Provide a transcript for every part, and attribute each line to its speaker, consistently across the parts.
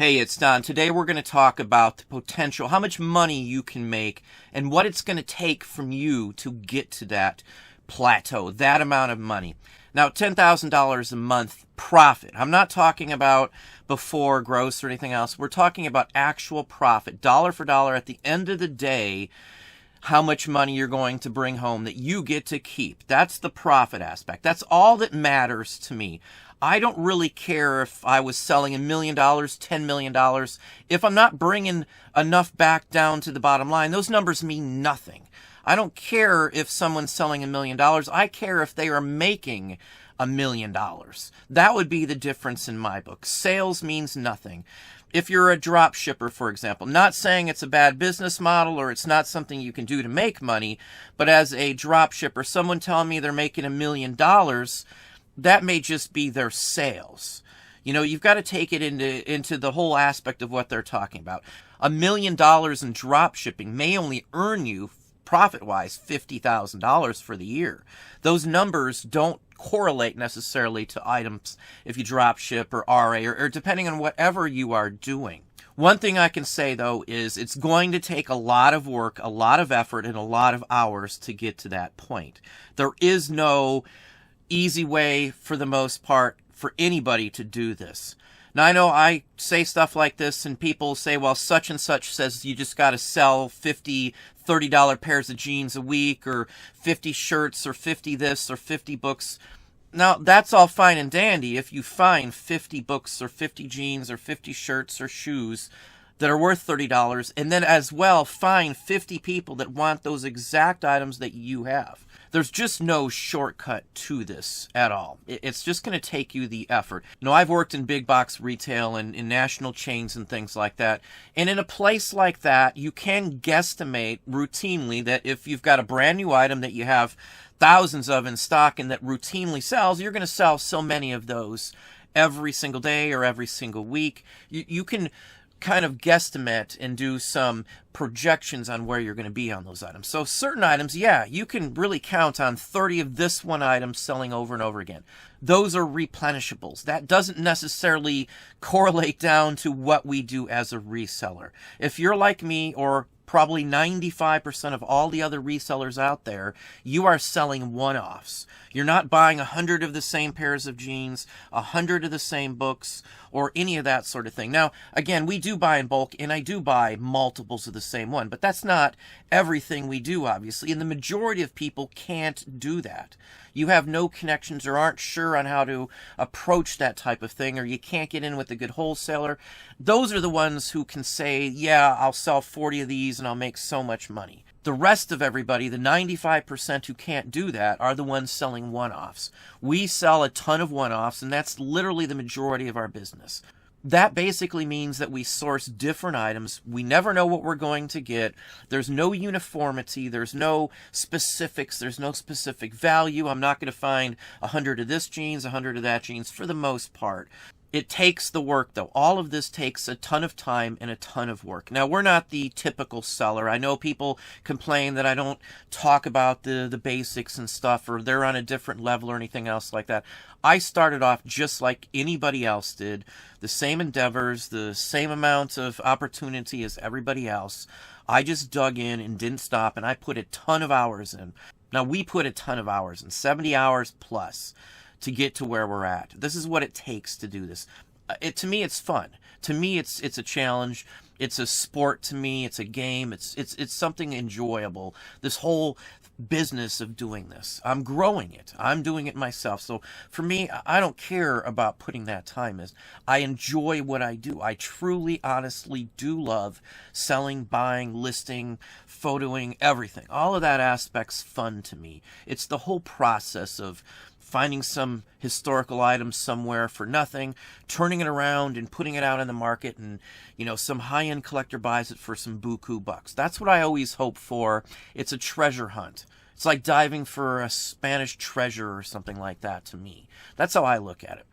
Speaker 1: Hey, it's Don. Today we're going to talk about the potential, how much money you can make, and what it's going to take from you to get to that plateau, that amount of money. Now, $10,000 a month profit. I'm not talking about before gross or anything else. We're talking about actual profit, dollar for dollar at the end of the day, how much money you're going to bring home that you get to keep. That's the profit aspect. That's all that matters to me. I don't really care if I was selling $1 million, $10 million. If I'm not bringing enough back down to the bottom line, those numbers mean nothing. I don't care if someone's selling $1 million. I care if they are making $1 million. That would be the difference in my book. Sales means nothing. If you're a drop shipper, for example, not saying it's a bad business model or it's not something you can do to make money, but as a drop shipper, someone telling me they're making $1 million, that may just be their sales. You know, you've got to take it into the whole aspect of what they're talking about. $1 million in drop shipping may only earn you, profit-wise, $50,000 for the year. Those numbers don't correlate necessarily to items if you drop ship or RA or depending on whatever you are doing. One thing I can say, though, is it's going to take a lot of work, a lot of effort, and a lot of hours to get to that point. There is no easy way, for the most part, for anybody to do this. Now, I know I say stuff like this and people say, well, such and such says you just got to sell 50 $30 pairs of jeans a week or 50 shirts or 50 this or 50 books. Now, that's all fine and dandy if you find 50 books or 50 jeans or 50 shirts or shoes that are worth $30 and then as well find 50 people that want those exact items that you have. There's just no shortcut to this at all. It's just going to take you the effort. You know, I've worked in big box retail and in national chains and things like that. And in a place like that, you can guesstimate routinely that if you've got a brand new item that you have thousands of in stock and that routinely sells, you're going to sell so many of those every single day or every single week. You can kind of guesstimate and do some projections on where you're going to be on those items. So certain items, yeah, you can really count on 30 of this one item selling over and over again. Those are replenishables. That doesn't necessarily correlate down to what we do as a reseller. If you're like me, or probably 95% of all the other resellers out there, you are selling one-offs. You're not buying 100 of the same pairs of jeans, 100 of the same books, or any of that sort of thing. Now, again, we do buy in bulk, and I do buy multiples of the same one, but that's not everything we do, obviously, and the majority of people can't do that. You have no connections or aren't sure on how to approach that type of thing, or you can't get in with a good wholesaler. Those are the ones who can say, yeah, I'll sell 40 of these and I'll make so much money. The rest of everybody, the 95% who can't do that, are the ones selling one-offs. We sell a ton of one-offs, and that's literally the majority of our business. That basically means that we source different items. We never know what we're going to get. There's no uniformity. There's no specifics. There's no specific value. I'm not going to find 100 of this jeans, 100 of that jeans for the most part. It takes the work, though. All of this takes a ton of time and a ton of work. Now, we're not the typical seller. I know people complain that I don't talk about the basics and stuff, or they're on a different level or anything else like that. I started off just like anybody else did. The same endeavors, the same amount of opportunity as everybody else. I just dug in and didn't stop, and I put a ton of hours in. Now, we put a ton of hours in, 70 hours plus, to get to where we're at. This is what it takes to do this. To me, it's fun. To me, it's a challenge. It's a sport to me. It's a game. It's something enjoyable. This whole business of doing this. I'm growing it. I'm doing it myself. So for me, I don't care about putting that time in. I enjoy what I do. I truly, honestly do love selling, buying, listing, photoing, everything. All of that aspect's fun to me. It's the whole process of finding some historical item somewhere for nothing, turning it around and putting it out in the market, and some high-end collector buys it for some buku bucks. That's what I always hope for. It's a treasure hunt. It's like diving for a Spanish treasure or something like that to me. That's how I look at it.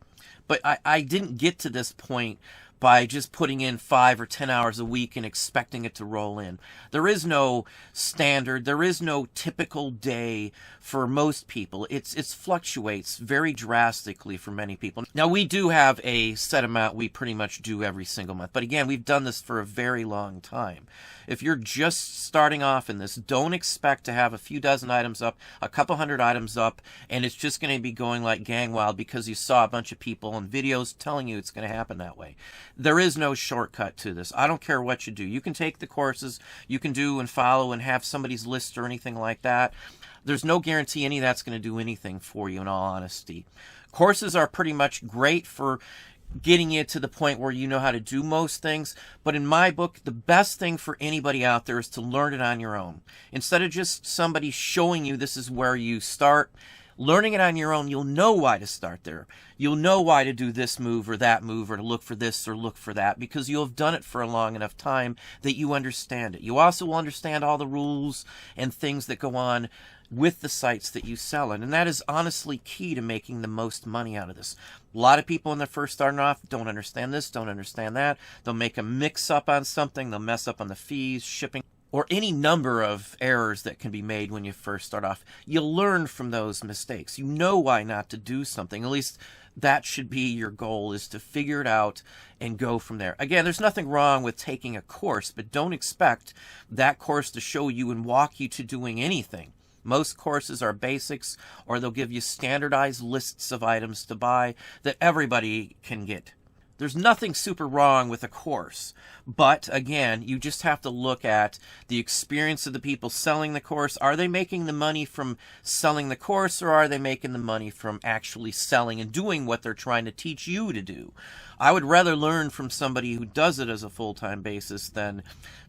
Speaker 1: But I didn't get to this point by just putting in 5 or 10 hours a week and expecting it to roll in. There is no standard. There is no typical day for most people. It fluctuates very drastically for many people. Now, we do have a set amount we pretty much do every single month. But again, we've done this for a very long time. If you're just starting off in this, don't expect to have a few dozen items up, a couple hundred items up, and it's just going to be going like gang wild because you saw a bunch of people and videos telling you it's going to happen that way. There is no shortcut to this. I don't care what you do. You can take the courses, you can do and follow and have somebody's list or anything like that. There's no guarantee any of that's going to do anything for you, in all honesty. Courses are pretty much great for getting you to the point where you know how to do most things. But in my book, the best thing for anybody out there is to learn it on your own. Instead of just somebody showing you this is where you start, learning it on your own, you'll know why to start there. You'll know why to do this move or that move or to look for this or look for that because you'll have done it for a long enough time that you understand it. You also will understand all the rules and things that go on with the sites that you sell in. And that is honestly key to making the most money out of this. A lot of people when they're first starting off don't understand this, don't understand that. They'll make a mix up on something. They'll mess up on the fees, shipping, or any number of errors that can be made when you first start off. You'll learn from those mistakes. You know why not to do something. At least that should be your goal, is to figure it out and go from there. Again, there's nothing wrong with taking a course, but don't expect that course to show you and walk you to doing anything. Most courses are basics, or they'll give you standardized lists of items to buy that everybody can get. There's nothing super wrong with a course, but again, you just have to look at the experience of the people selling the course. Are they making the money from selling the course, or are they making the money from actually selling and doing what they're trying to teach you to do? I would rather learn from somebody who does it as a full-time basis than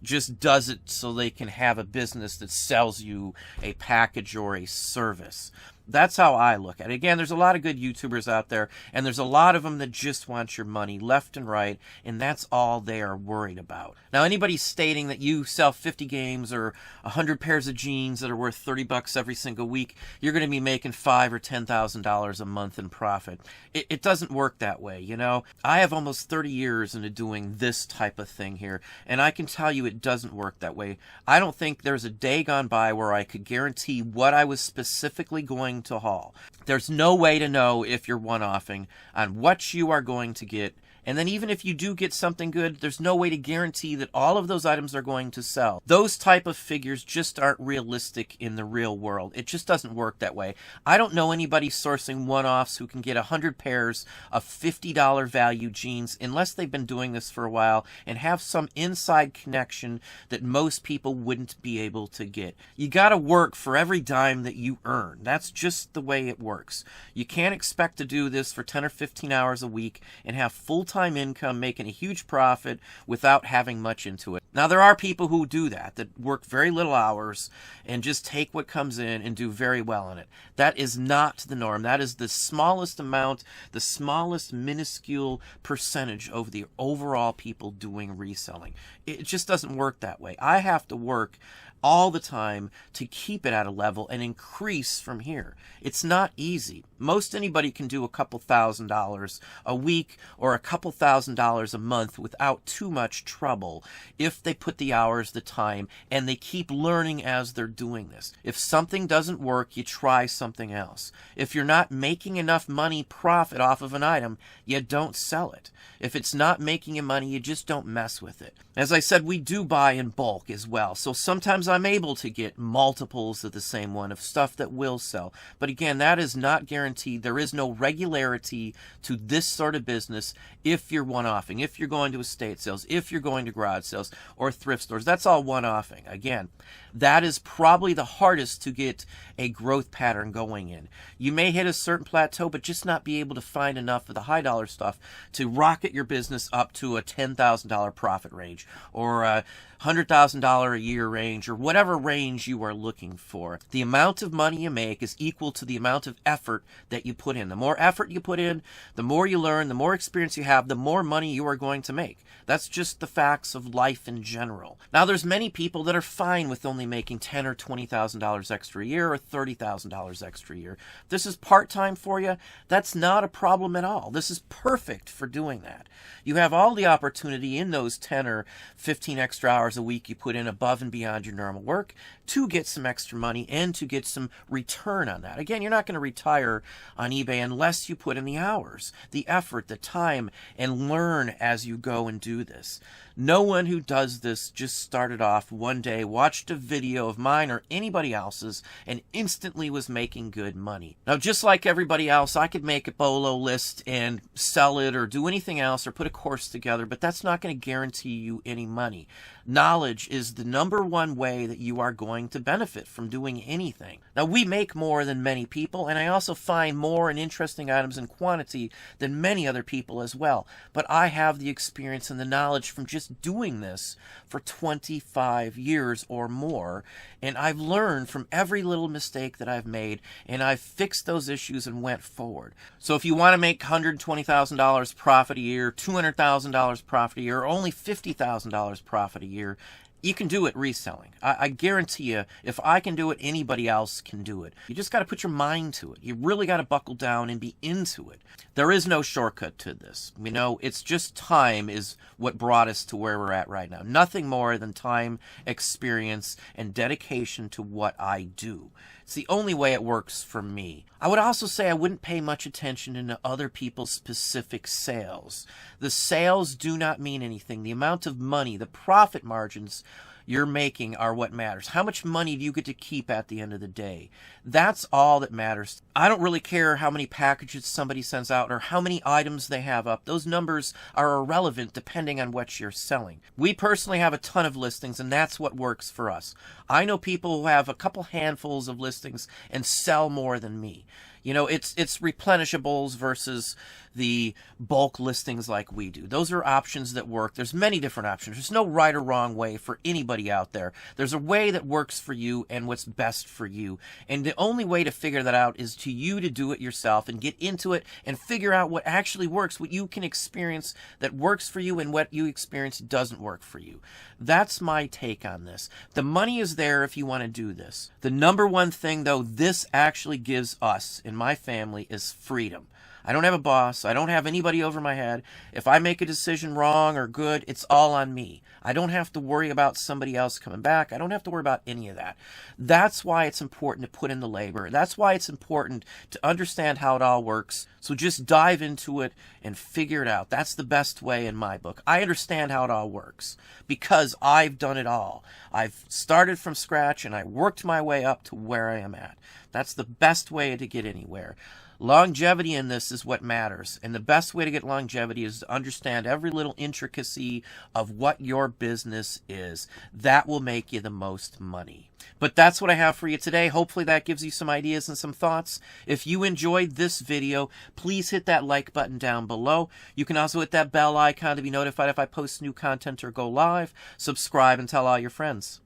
Speaker 1: just does it so they can have a business that sells you a package or a service. That's how I look at it. Again, there's a lot of good YouTubers out there, and there's a lot of them that just want your money left and right, and that's all they are worried about. Now, anybody stating that you sell 50 games or 100 pairs of jeans that are worth 30 bucks every single week, you're going to be making $5,000 or $10,000 a month in profit. It doesn't work that way, you know. I have almost 30 years into doing this type of thing here, and I can tell you it doesn't work that way. I don't think there's a day gone by where I could guarantee what I was specifically going to haul. There's no way to know if you're one-offing on what you are going to get. And then even if you do get something good, there's no way to guarantee that all of those items are going to sell. Those type of figures just aren't realistic in the real world. It just doesn't work that way. I don't know anybody sourcing one-offs who can get 100 pairs of $50 value jeans unless they've been doing this for a while and have some inside connection that most people wouldn't be able to get. You got to work for every dime that you earn. That's just the way it works. You can't expect to do this for 10 or 15 hours a week and have full-time income making a huge profit without having much into it. Now, there are people who do that work very little hours and just take what comes in and do very well in it. That is not the norm. That is the smallest amount, the smallest minuscule percentage of the overall people doing reselling. It just doesn't work that way. I have to work all the time to keep it at a level and increase from here. It's not easy. Most anybody can do a couple $1,000s a week or a couple $1,000s a month without too much trouble if they put the hours, the time, and they keep learning as they're doing this. If something doesn't work, you try something else. If you're not making enough money profit off of an item, you don't sell it. If it's not making you money, you just don't mess with it. As I said, we do buy in bulk as well. So sometimes I'm able to get multiples of the same one of stuff that will sell. But again, that is not guaranteed. There is no regularity to this sort of business if you're one-offing, if you're going to estate sales, if you're going to garage sales or thrift stores. That's all one-offing. Again, that is probably the hardest to get a growth pattern going in. You may hit a certain plateau, but just not be able to find enough of the high dollar stuff to rocket your business up to a $10,000 profit range or a $100,000 a year range or whatever range you are looking for. The amount of money you make is equal to the amount of effort that you put in. The more effort you put in, the more you learn, the more experience you have, the more money you are going to make. That's just the facts of life in general. Now, there's many people that are fine with only making $10,000 or $20,000 extra a year or $30,000 extra a year. If this is part-time for you, that's not a problem at all. This is perfect for doing that. You have all the opportunity in those 10 or 15 extra hours a week you put in above and beyond your normal work to get some extra money and to get some return on that. Again, you're not going to retire on eBay unless you put in the hours, the effort, the time, and learn as you go and do this. No one who does this just started off one day, watched a video of mine or anybody else's, and instantly was making good money. Now, just like everybody else, I could make a bolo list and sell it or do anything else or put a course together, but that's not going to guarantee you any money. Knowledge is the number one way that you are going to benefit from doing anything. Now, we make more than many people, and I also find more and interesting items in quantity than many other people as well. But I have the experience and the knowledge from just doing this for 25 years or more, and I've learned from every little mistake that I've made, and I've fixed those issues and went forward. So if you want to make $120,000 profit a year, $200,000 profit a year, or only $50,000 profit a year, you can do it reselling. I guarantee you, if I can do it, anybody else can do it. You just got to put your mind to it. You really got to buckle down and be into it. There is no shortcut to this. You know, it's just time is what brought us to where we're at right now. Nothing more than time, experience, and dedication to what I do. It's the only way it works for me. I would also say I wouldn't pay much attention into other people's specific sales. The sales do not mean anything. The amount of money, the profit margins you're making are what matters. How much money do you get to keep at the end of the day? That's all that matters. I don't really care how many packages somebody sends out or how many items they have up. Those numbers are irrelevant depending on what you're selling. We personally have a ton of listings, and that's what works for us. I know people who have a couple handfuls of listings and sell more than me. You know, it's replenishables versus the bulk listings like we do. Those are options that work. There's many different options. There's no right or wrong way for anybody out there. There's a way that works for you and what's best for you. And the only way to figure that out is to you to do it yourself and get into it and figure out what actually works, what you can experience that works for you and what you experience doesn't work for you. That's my take on this. The money is there if you want to do this. The number one thing, though, this actually gives us in my family is freedom. I don't have a boss. I don't have anybody over my head. If I make a decision wrong or good, it's all on me. I don't have to worry about somebody else coming back. I don't have to worry about any of that. That's why it's important to put in the labor. That's why it's important to understand how it all works. So just dive into it and figure it out. That's the best way in my book. I understand how it all works because I've done it all. I've started from scratch and I worked my way up to where I am at. That's the best way to get anywhere. Longevity in this is what matters, and the best way to get longevity is to understand every little intricacy of what your business is. That will make you the most money. But that's what I have for you today. Hopefully that gives you some ideas and some thoughts. If you enjoyed this video, please hit that like button down below. You can also hit that bell icon to be notified if I post new content or go live. Subscribe and tell all your friends.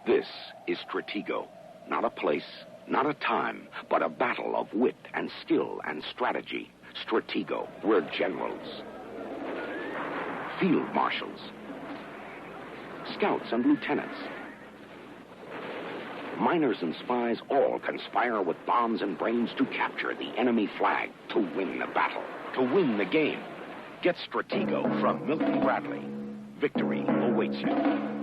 Speaker 2: This is Stratego, not a place, not a time, but a battle of wit and skill and strategy. Stratego, we're generals, field marshals, scouts and lieutenants. Miners and spies all conspire with bombs and brains to capture the enemy flag, to win the battle, to win the game. Get Stratego from Milton Bradley. victory awaits you.